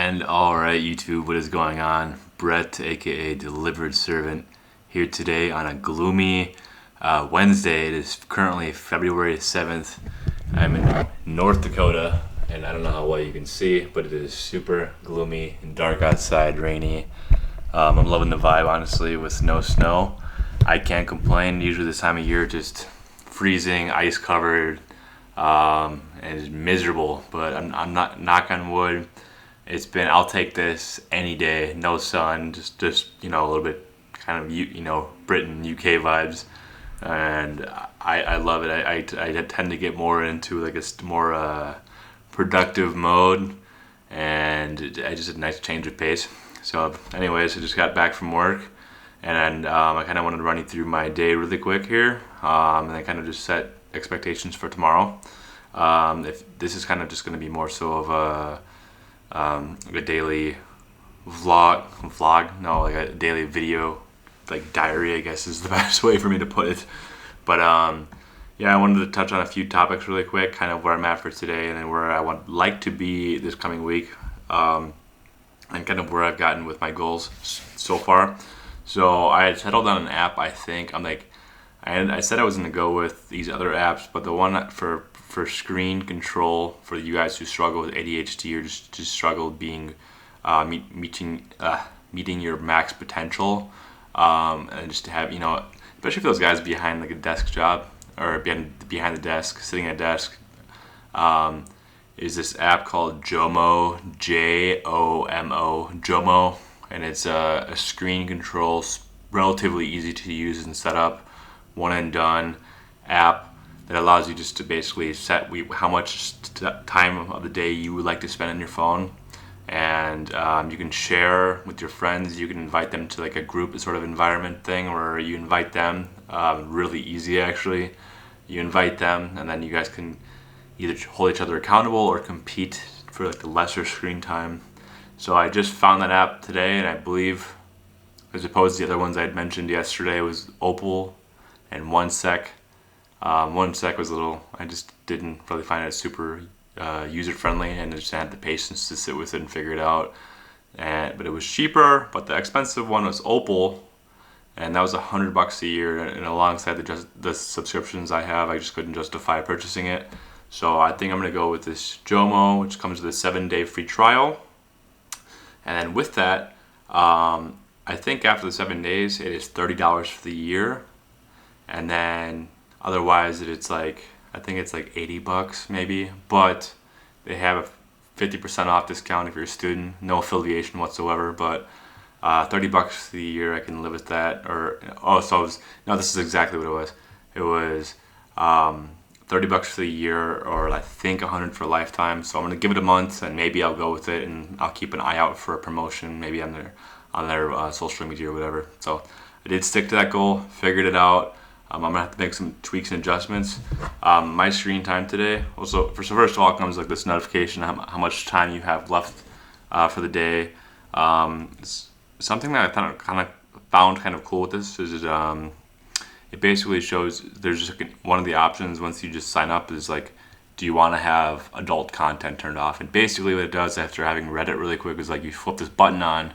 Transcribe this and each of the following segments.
And alright YouTube, what is going on? Brett, aka Delivered Servant, here today on a gloomy Wednesday. It is currently February 7th. I'm in North Dakota, and I don't know how well you can see, but it is super gloomy and dark outside, rainy. I'm loving the vibe, honestly, with no snow. I can't complain. Usually this time of year, just freezing, ice covered, and it's miserable, but I'm not, knock on wood. I'll take this any day. No sun, just a little bit kind of Britain UK vibes, and I love it. I tend to get more into like a more productive mode, and I just a nice change of pace. So, anyways, I just got back from work, and I kind of wanted to run you through my day really quick here, and then kind of just set expectations for tomorrow. If this is kind of just going to be more so of a daily like a daily video, like diary, I guess is the best way for me to put it. But yeah, I wanted to touch on a few topics really quick, kind of where I'm at for today, and then where I would like to be this coming week, and kind of where I've gotten with my goals so far. So I settled on an app. I think I said I was going to go with these other apps, but the one for screen control for you guys who struggle with ADHD or just struggle being meeting your max potential, and just to have especially for those guys behind like a desk job or behind the desk, sitting at a desk, is this app called JOMO, JOMO, and it's a screen control, relatively easy to use and set up, one and done app that allows you just to basically set how much time of the day you would like to spend on your phone, and you can share with your friends. You can invite them to like a group sort of environment thing where you invite them, really easy actually. You invite them, and then you guys can either hold each other accountable or compete for like the lesser screen time. So I just found that app today, and I believe, as opposed to the other ones I had mentioned yesterday, was Opal and One Sec. One Sec was I just didn't really find it super user friendly, and I just had the patience to sit with it and figure it out. But it was cheaper, but the expensive one was Opal, and that was $100 a year. And alongside the subscriptions I have, I just couldn't justify purchasing it. So I think I'm gonna go with this JOMO, which comes with a 7-day free trial. And then with that, I think after the 7 days, it is $30 for the year. And then otherwise, it's like, I think it's like $80 maybe. But they have a 50% off discount if you're a student. No affiliation whatsoever. But $30 the year, I can live with that. This is exactly what it was. It was $30 for the year, or I think $100 for a lifetime. So I'm gonna give it a month, and maybe I'll go with it, and I'll keep an eye out for a promotion, maybe on their social media or whatever. So I did stick to that goal, figured it out. I'm gonna have to make some tweaks and adjustments. My screen time today. Also, first of all, comes like this notification how much time you have left for the day. Something that I found kind of cool with this is it basically shows there's just one of the options once you just sign up is like, do you want to have adult content turned off? And basically what it does, after having read it really quick, is like you flip this button on,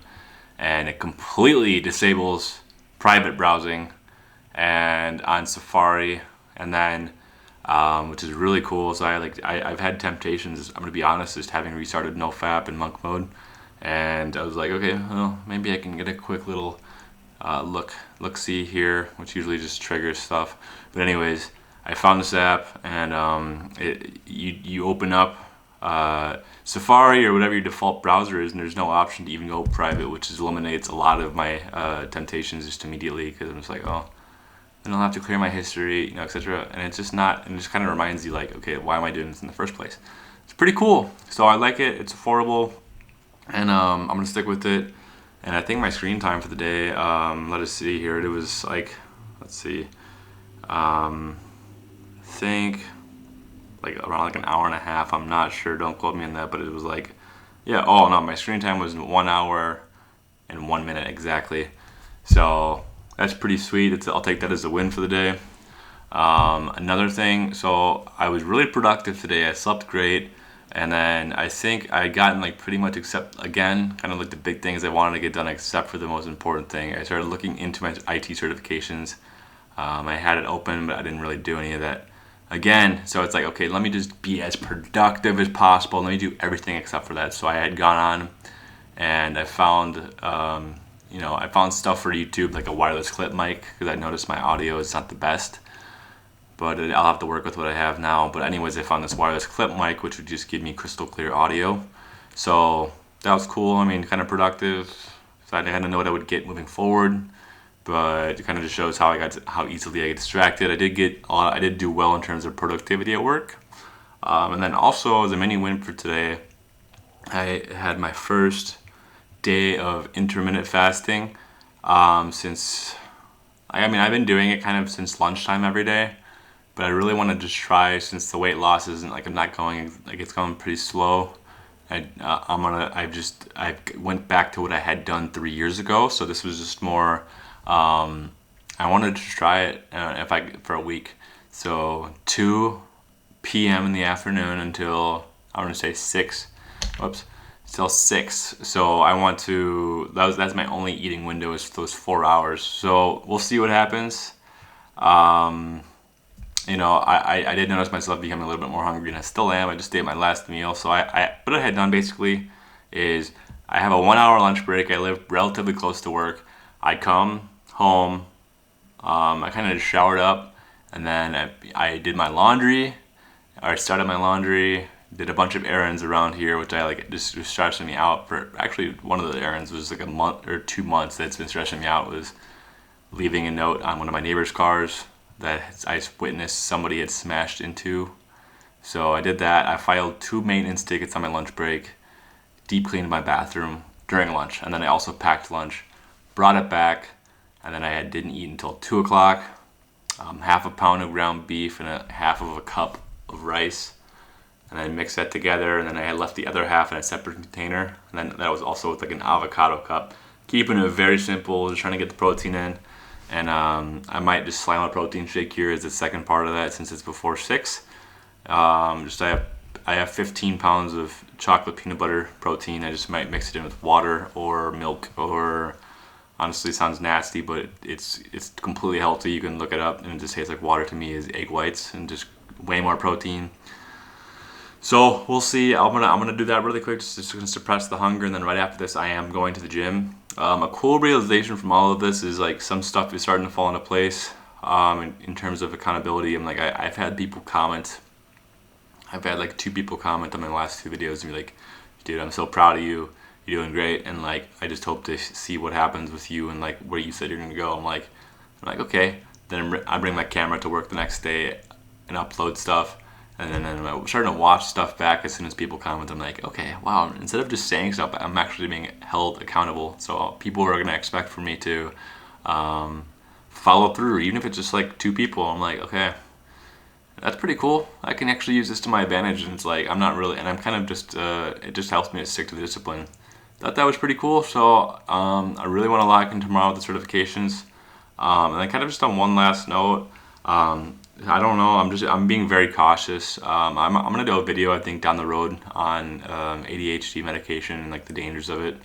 and it completely disables private browsing and on Safari, and then which is really cool. So I've had temptations, I'm gonna be honest, just having restarted NoFap in monk mode, and I was like, okay, well, maybe I can get a quick little look see here, which usually just triggers stuff. But anyways, I found this app, and you open up Safari or whatever your default browser is, and there's no option to even go private, which eliminates a lot of my temptations just immediately, because I'm just like, oh, then I'll have to clear my history, etc. And it's just not, and it just kind of reminds you like, okay, why am I doing this in the first place? It's pretty cool. So I like it. It's affordable, and I'm gonna stick with it. And I think my screen time for the day, let us see here. It was like, let's see, think like around like an hour and a half. I'm not sure. Don't quote me on that. But it was like, yeah. Oh no, my screen time was 1 hour and 1 minute exactly. So that's pretty sweet. I'll take that as a win for the day. Another thing. So I was really productive today. I slept great. And then I think I gotten like pretty much, except again, kind of like the big things I wanted to get done, except for the most important thing. I started looking into my IT certifications. I had it open, but I didn't really do any of that. Again, so it's like, okay, let me just be as productive as possible. Let me do everything except for that. So I had gone on and I found, I found stuff for YouTube, like a wireless clip mic, because I noticed my audio is not the best. But I'll have to work with what I have now. But anyways, I found this wireless clip mic, which would just give me crystal clear audio. So that was cool. I mean, kind of productive. So I kind of know what I would get moving forward. But it kind of just shows how easily I get distracted. I did do well in terms of productivity at work. And then also as a mini win for today, I had my first day of intermittent fasting since. I've been doing it kind of since lunchtime every day. But I really want to just try, since the weight loss isn't like, I'm not going, like, it's going pretty slow. I went back to what I had done 3 years ago. So this was just more, I wanted to try it for a week. So 2 p.m. in the afternoon until, I want to say 6, till 6. So I want to, that's my only eating window, is those 4 hours. So we'll see what happens. I did notice myself becoming a little bit more hungry, and I still am. I just ate my last meal. So what I had done basically is I have a 1 hour lunch break. I live relatively close to work. I come home, I kind of just showered up, and then I did my laundry, or I started my laundry, did a bunch of errands around here, which I like, just was stressing me out. For actually, one of the errands was like a month or 2 months that's been stressing me out, was leaving a note on one of my neighbor's cars that I witnessed somebody had smashed into. So I did that. I filed 2 maintenance tickets on my lunch break, deep cleaned my bathroom during lunch, and then I also packed lunch, brought it back, and then I didn't eat until 2 o'clock. Half a pound of ground beef and a half of a cup of rice, and I mixed that together, and then I had left the other half in a separate container, and then that was also with like an avocado cup. Keeping it very simple, just trying to get the protein in. And I might just slam a protein shake here as the second part of that, since it's before 6. I have 15 pounds of chocolate peanut butter protein. I just might mix it in with water or milk, or honestly, it sounds nasty, but it's completely healthy. You can look it up, and it just tastes like water to me, is egg whites, and just way more protein. So we'll see. I'm gonna do that really quick, just to suppress the hunger, and then right after this, I am going to the gym. A cool realization from all of this is like some stuff is starting to fall into place. In terms of accountability, I've had people comment. I've had like 2 people comment on my last 2 videos and be like, "Dude, I'm so proud of you. You're doing great, and like I just hope to see what happens with you and like where you said you're gonna go." I'm like, okay. Then I bring my camera to work the next day and upload stuff. And then I'm starting to watch stuff back as soon as people comment. I'm like, okay, wow, instead of just saying stuff, I'm actually being held accountable. So people are going to expect for me to follow through, even if it's just like 2 people. I'm like, okay, that's pretty cool. I can actually use this to my advantage. And it's like, I'm not really, and I'm kind of just, it just helps me to stick to the discipline. Thought that was pretty cool. So I really want to lock in tomorrow with the certifications. And then kind of just on one last note, I don't know. I'm being very cautious. I'm gonna do a video, I think, down the road on ADHD medication and like the dangers of it.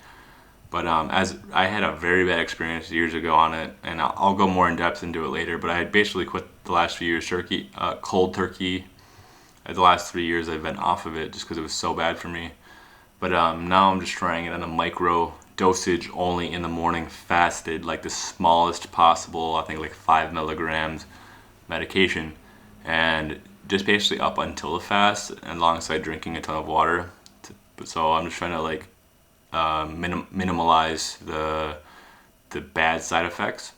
But as I had a very bad experience years ago on it, and I'll go more in depth into it later. But I had basically quit the last few years cold turkey. The last 3 years I've been off of it just because it was so bad for me. But now I'm just trying it on a micro dosage only in the morning, fasted, like the smallest possible. I think like 5 milligrams medication, and just basically up until the fast, alongside drinking a ton of water. So I'm just trying to like minimalize the bad side effects.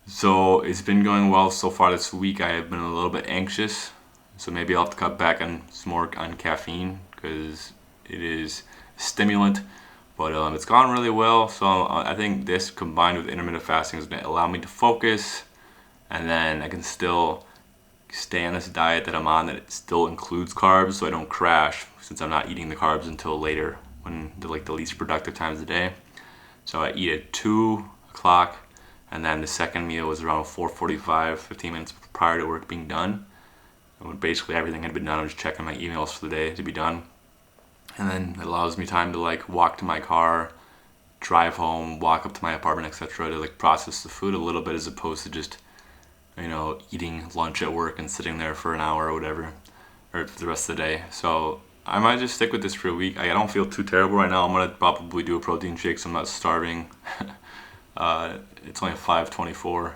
So it's been going well so far this week. I have been a little bit anxious, so maybe I'll have to cut back on some more on caffeine, because it is a stimulant. But it's gone really well. So I think this, combined with intermittent fasting, is going to allow me to focus, and then I can still stay on this diet that I'm on, that it still includes carbs, so I don't crash, since I'm not eating the carbs until later, when they're like the least productive times of the day. So I eat at 2 o'clock, and then the second meal was around 4:45, 15 minutes prior to work being done. And when basically everything had been done, I was checking my emails for the day to be done. and then it allows me time to like walk to my car, drive home, walk up to my apartment, etc., to like process the food a little bit, as opposed to just, you know, eating lunch at work and sitting there for an hour or whatever, or for the rest of the day. So I might just stick with this for a week. I don't feel too terrible right now. I'm gonna probably do a protein shake, so I'm not starving. It's only 5:24,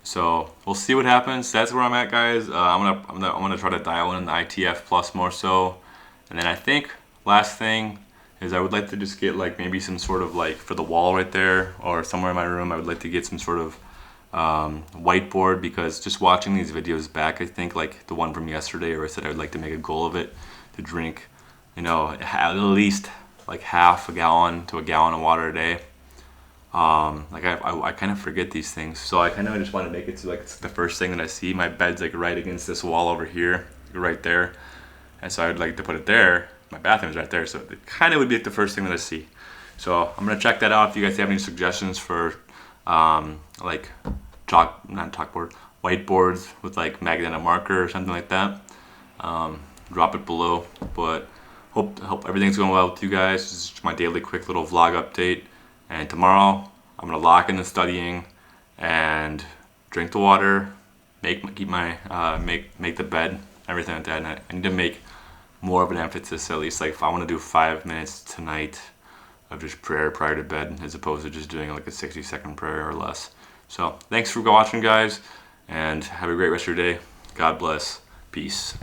so we'll see what happens. That's where I'm at, guys. I'm gonna try to dial in the ITF plus more so, and then I think last thing is I would like to just get like maybe some sort of like for the wall right there or somewhere in my room. I would like to get some sort of whiteboard, because just watching these videos back, I think like the one from yesterday, where I said I would like to make a goal of it to drink, you know, at least like half a gallon to a gallon of water a day. Like I kind of forget these things, so I kind of just want to make it to like it's the first thing that I see. My bed's like right against this wall over here, right there, and so I'd like to put it there. My bathroom's right there, so it kind of would be like the first thing that I see. So I'm gonna check that out. If you guys have any suggestions for like not chalkboard, whiteboards with like magnetic marker or something like that, drop it below. But hope everything's going well with you guys. This is my daily quick little vlog update. And tomorrow I'm gonna lock in the studying and drink the water, make the bed, everything like that. And I need to make more of an emphasis, at least like if I want to do 5 minutes tonight of just prayer prior to bed, as opposed to just doing like a 60-second prayer or less. So thanks for watching, guys, and have a great rest of your day. God bless. Peace.